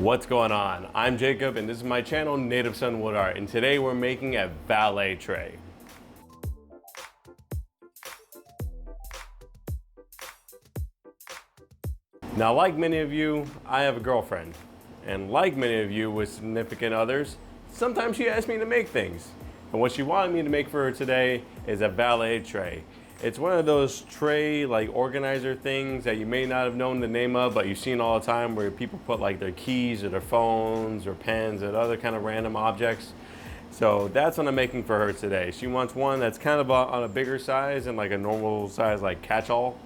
What's going on? I'm Jacob and this is my channel Native Son Wood Art, and today we're making a valet tray. Now, like many of you, I have a girlfriend, and like many of you with significant others, sometimes she asks me to make things. And what she wanted me to make for her today is a valet tray. It's one of those tray like organizer things that you may not have known the name of, but you've seen all the time where people put like their keys or their phones or pens and other kind of random objects. So that's what I'm making for her today. She wants one that's kind of on a bigger size and like a normal size like catch-all.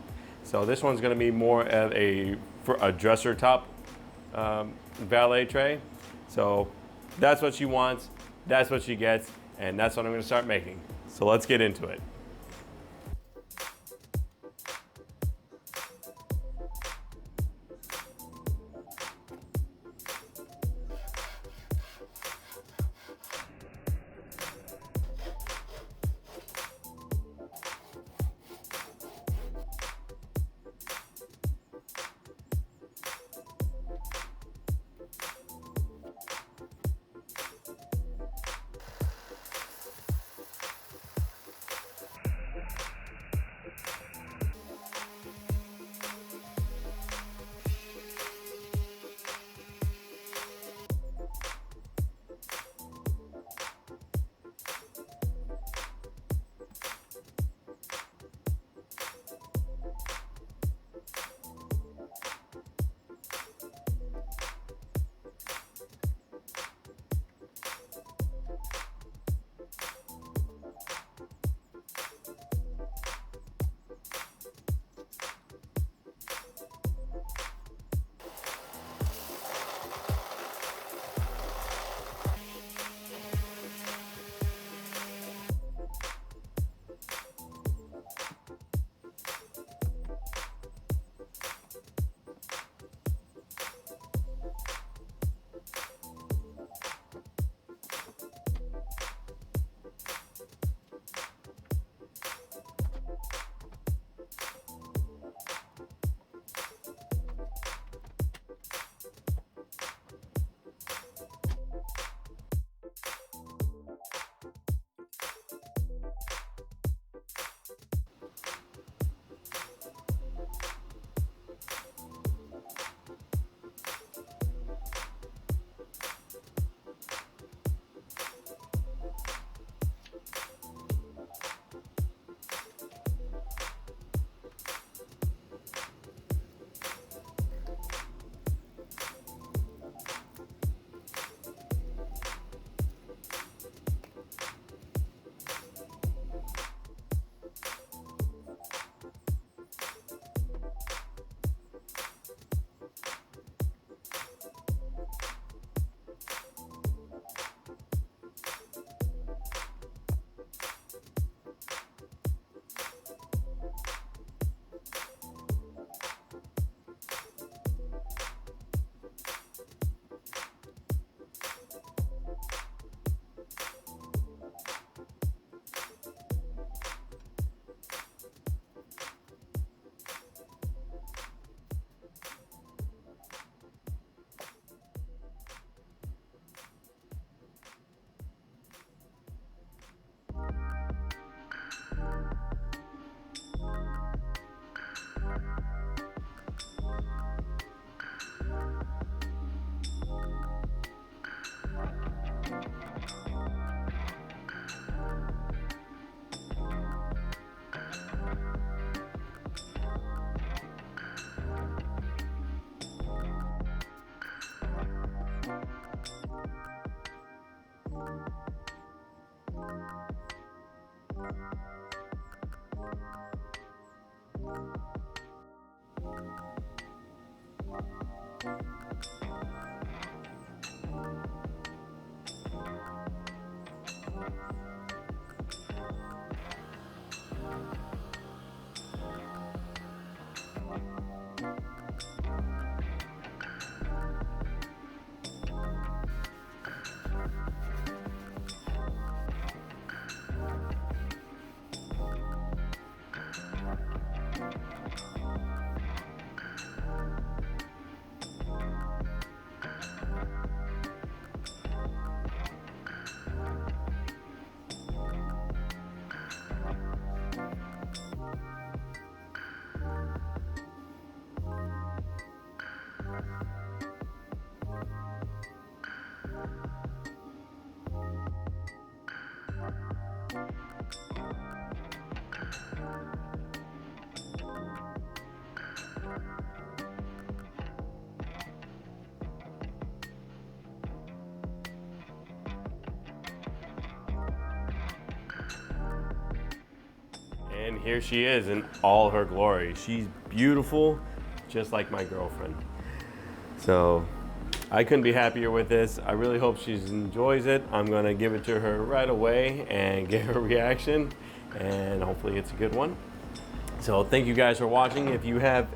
So this one's gonna be more of a dresser top valet tray. So that's what she wants, that's what she gets, and that's what I'm gonna start making. So let's get into it. here she is in all her glory. She's beautiful, just like my girlfriend. So I couldn't be happier with this. I really hope she enjoys it. I'm gonna give it to her right away and get her reaction, and hopefully it's a good one. So thank you guys for watching. If you have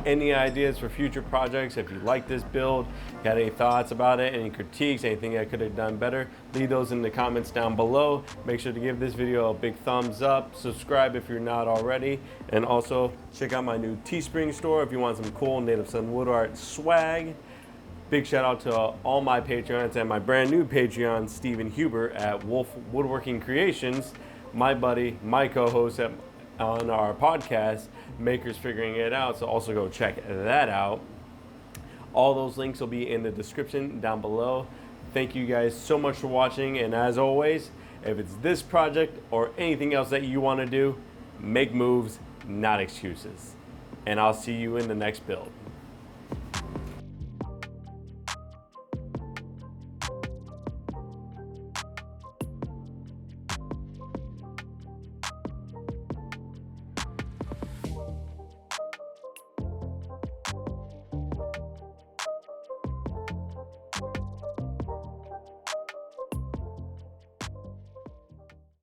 any ideas for future projects, if you like this build, got any thoughts about it, any critiques, anything I could have done better, leave those in the comments down below. Make sure to give this video a big thumbs up, subscribe if you're not already, and also check out my new Teespring store if you want some cool Native Son wood art swag. Big shout out to all my Patreons and my brand new Patreon, Steven Huber at Wolf Woodworking Creations, my buddy, my co-host on our podcast, Makers Figuring It Out, so also go check that out. All those links will be in the description down below. Thank you guys so much for watching, and as always, if it's this project or anything else that you want to do, make moves, not excuses. And I'll see you in the next build.